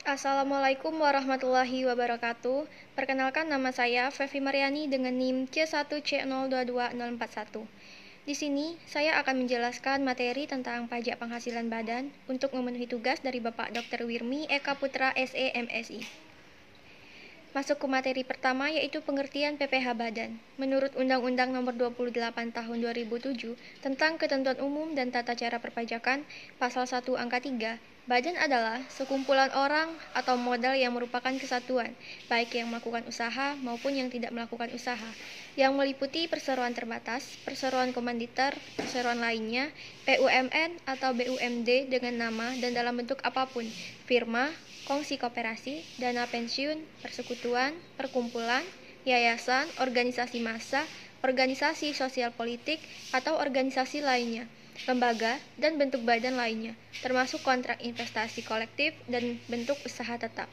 Assalamualaikum warahmatullahi wabarakatuh. Perkenalkan, nama saya Fevi Mariani dengan NIM C1C022041. Di sini saya akan menjelaskan materi tentang pajak penghasilan badan untuk memenuhi tugas dari Bapak Dr. Wirmi Eka Putra SE MSI. Masuk ke materi pertama, yaitu pengertian PPh Badan. Menurut Undang-Undang Nomor 28 Tahun 2007 tentang Ketentuan Umum dan Tata Cara Perpajakan, Pasal 1 Angka 3, badan adalah sekumpulan orang atau modal yang merupakan kesatuan, baik yang melakukan usaha maupun yang tidak melakukan usaha, yang meliputi perseroan terbatas, perseroan komanditer, perseroan lainnya, PUMN atau BUMD dengan nama dan dalam bentuk apapun, firma, kongsi koperasi, dana pensiun, persekutuan, perkumpulan, yayasan, organisasi massa, organisasi sosial politik, atau organisasi lainnya, lembaga, dan bentuk badan lainnya, termasuk kontrak investasi kolektif dan bentuk usaha tetap.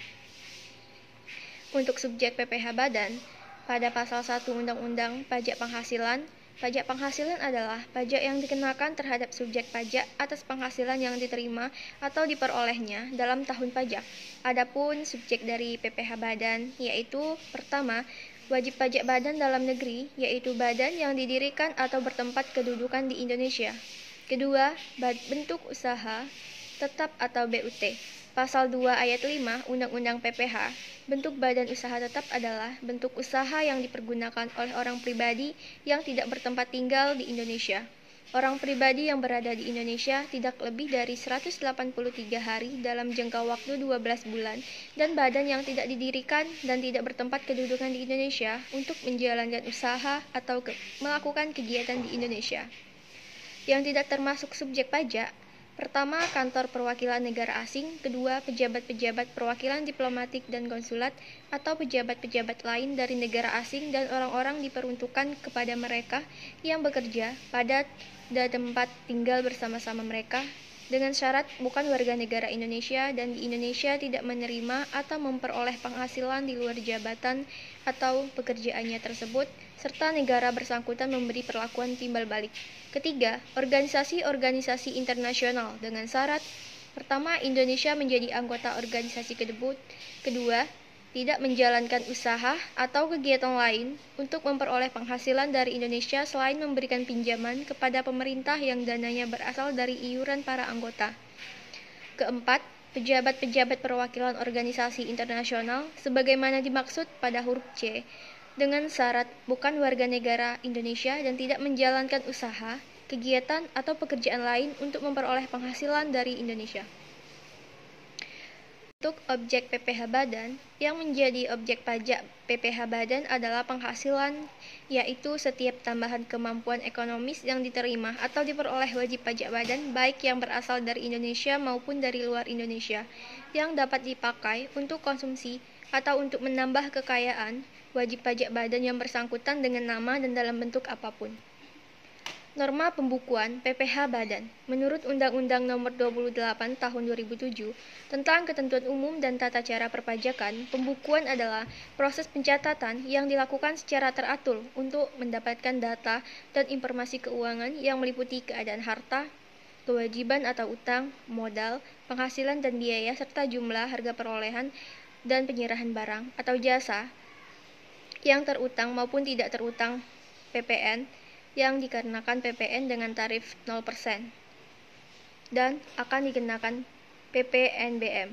Untuk subjek PPh Badan, pada pasal 1 Undang-Undang Pajak Penghasilan, pajak penghasilan adalah pajak yang dikenakan terhadap subjek pajak atas penghasilan yang diterima atau diperolehnya dalam tahun pajak. Adapun subjek dari PPh Badan yaitu pertama, wajib pajak badan dalam negeri, yaitu badan yang didirikan atau bertempat kedudukan di Indonesia. Kedua, bentuk usaha tetap atau BUT. Pasal 2 ayat 5 Undang-Undang PPh, bentuk badan usaha tetap adalah bentuk usaha yang dipergunakan oleh orang pribadi yang tidak bertempat tinggal di Indonesia. Orang pribadi yang berada di Indonesia tidak lebih dari 183 hari dalam jangka waktu 12 bulan dan badan yang tidak didirikan dan tidak bertempat kedudukan di Indonesia untuk menjalankan usaha atau melakukan kegiatan di Indonesia. Yang tidak termasuk subjek pajak, pertama, kantor perwakilan negara asing. Kedua, pejabat-pejabat perwakilan diplomatik dan konsulat atau pejabat-pejabat lain dari negara asing dan orang-orang diperuntukkan kepada mereka yang bekerja pada tempat tinggal bersama-sama mereka dengan syarat bukan warga negara Indonesia dan di Indonesia tidak menerima atau memperoleh penghasilan di luar jabatan atau pekerjaannya tersebut, serta negara bersangkutan memberi perlakuan timbal balik. Ketiga, organisasi-organisasi internasional dengan syarat pertama, Indonesia menjadi anggota organisasi tersebut. Kedua, tidak menjalankan usaha atau kegiatan lain untuk memperoleh penghasilan dari Indonesia selain memberikan pinjaman kepada pemerintah yang dananya berasal dari iuran para anggota. Keempat, pejabat-pejabat perwakilan organisasi internasional sebagaimana dimaksud pada huruf C dengan syarat bukan warga negara Indonesia dan tidak menjalankan usaha, kegiatan, atau pekerjaan lain untuk memperoleh penghasilan dari Indonesia. Untuk objek PPh Badan, yang menjadi objek pajak PPh Badan adalah penghasilan, yaitu setiap tambahan kemampuan ekonomis yang diterima atau diperoleh wajib pajak badan, baik yang berasal dari Indonesia maupun dari luar Indonesia, yang dapat dipakai untuk konsumsi atau untuk menambah kekayaan wajib pajak badan yang bersangkutan dengan nama dan dalam bentuk apapun. Norma pembukuan PPh Badan. Menurut Undang-Undang Nomor 28 Tahun 2007 tentang Ketentuan Umum dan Tata Cara Perpajakan, pembukuan adalah proses pencatatan yang dilakukan secara teratur untuk mendapatkan data dan informasi keuangan yang meliputi keadaan harta, kewajiban atau utang, modal, penghasilan dan biaya serta jumlah harga perolehan dan penyerahan barang atau jasa yang terutang maupun tidak terutang PPN yang dikenakan PPN dengan tarif 0% dan akan dikenakan PPNBM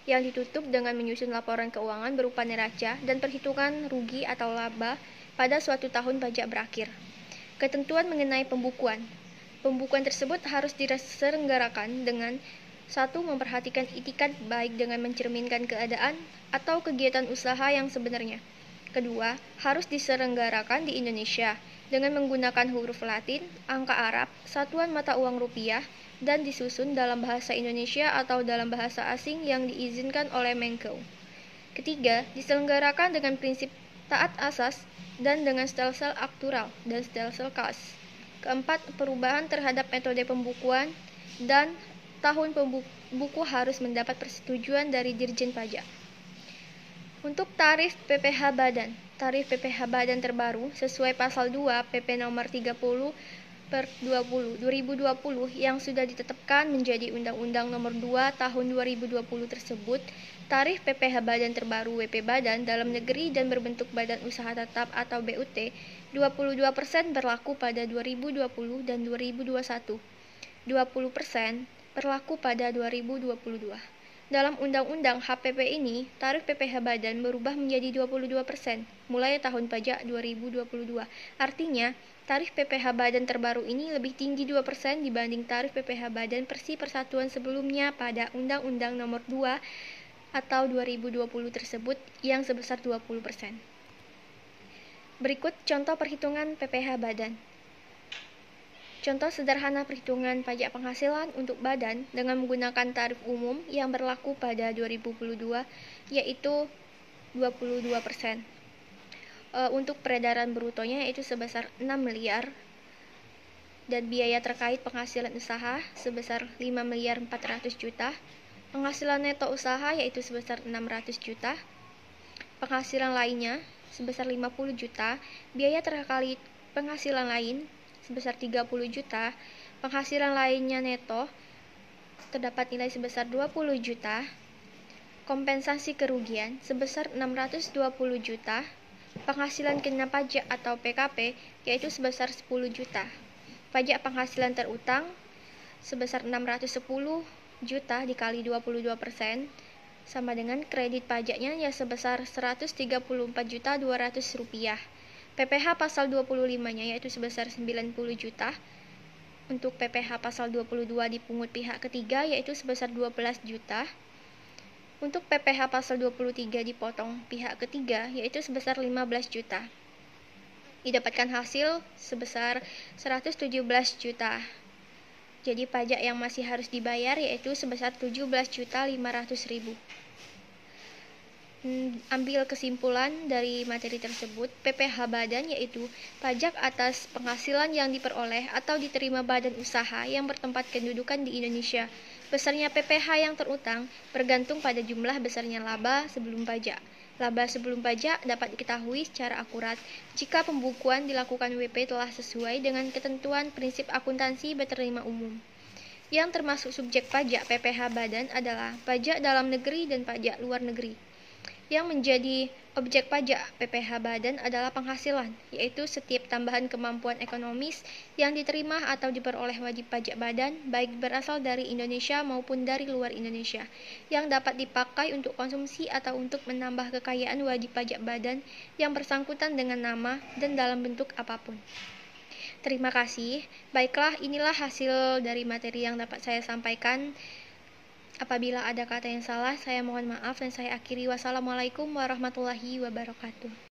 yang ditutup dengan menyusun laporan keuangan berupa neraca dan perhitungan rugi atau laba pada suatu tahun pajak berakhir. Ketentuan mengenai pembukuan. Pembukuan tersebut harus diselenggarakan dengan 1. Memperhatikan itikat baik dengan mencerminkan keadaan atau kegiatan usaha yang sebenarnya. Kedua, harus diselenggarakan di Indonesia dengan menggunakan huruf Latin, angka Arab, satuan mata uang rupiah, dan disusun dalam bahasa Indonesia atau dalam bahasa asing yang diizinkan oleh Menko. Ketiga, diselenggarakan dengan prinsip taat asas dan dengan stelsel aktural dan stelsel kas. Keempat, perubahan terhadap metode pembukuan dan tahun pembuku harus mendapat persetujuan dari Dirjen Pajak. Untuk tarif PPh Badan, tarif PPh Badan terbaru sesuai pasal 2 PP nomor 30 per 2020 yang sudah ditetapkan menjadi Undang-Undang Nomor 2 Tahun 2020 tersebut, tarif PPh Badan terbaru WP Badan dalam negeri dan berbentuk Badan Usaha Tetap atau BUT 22% berlaku pada 2020 dan 2021. 20% berlaku pada 2022. Dalam Undang-Undang HPP ini, tarif PPh Badan berubah menjadi 22% mulai tahun pajak 2022. Artinya, tarif PPh Badan terbaru ini lebih tinggi 2% dibanding tarif PPh Badan Persi Persatuan sebelumnya pada Undang-Undang Nomor 2 atau 2020 tersebut yang sebesar 20%. Berikut contoh perhitungan PPh Badan. Contoh sederhana perhitungan pajak penghasilan untuk badan dengan menggunakan tarif umum yang berlaku pada 2022 yaitu 22%. Untuk peredaran brutonya yaitu sebesar 6 miliar dan biaya terkait penghasilan usaha sebesar 5.400 juta. Penghasilan neto usaha yaitu sebesar 600 juta. Penghasilan lainnya sebesar 50 juta. Biaya terkait penghasilan lain sebesar 30 juta, penghasilan lainnya neto terdapat nilai sebesar 20 juta, kompensasi kerugian sebesar 620 juta, penghasilan kena pajak atau PKP yaitu sebesar 10 juta, pajak penghasilan terutang sebesar 610 juta dikali 22% sama dengan kredit pajaknya yang sebesar 134.200 rupiah. PPh pasal 25-nya yaitu sebesar 90 juta. Untuk PPh pasal 22 dipungut pihak ketiga yaitu sebesar 12 juta. Untuk PPh pasal 23 dipotong pihak ketiga yaitu sebesar 15 juta. Didapatkan hasil sebesar 117 juta. Jadi pajak yang masih harus dibayar yaitu sebesar 17.500.000. Ambil kesimpulan dari materi tersebut, PPh Badan yaitu pajak atas penghasilan yang diperoleh atau diterima badan usaha yang bertempat kedudukan di Indonesia. Besarnya PPh yang terutang bergantung pada jumlah besarnya laba sebelum pajak. Laba sebelum pajak dapat diketahui secara akurat jika pembukuan dilakukan WP telah sesuai dengan ketentuan prinsip akuntansi berterima umum. Yang termasuk subjek pajak PPh Badan adalah pajak dalam negeri dan pajak luar negeri. Yang menjadi objek pajak PPh Badan adalah penghasilan, yaitu setiap tambahan kemampuan ekonomis yang diterima atau diperoleh wajib pajak badan, baik berasal dari Indonesia maupun dari luar Indonesia, yang dapat dipakai untuk konsumsi atau untuk menambah kekayaan wajib pajak badan yang bersangkutan dengan nama dan dalam bentuk apapun. Terima kasih. Baiklah, inilah hasil dari materi yang dapat saya sampaikan. Apabila ada kata yang salah, saya mohon maaf dan saya akhiri. Wassalamualaikum warahmatullahi wabarakatuh.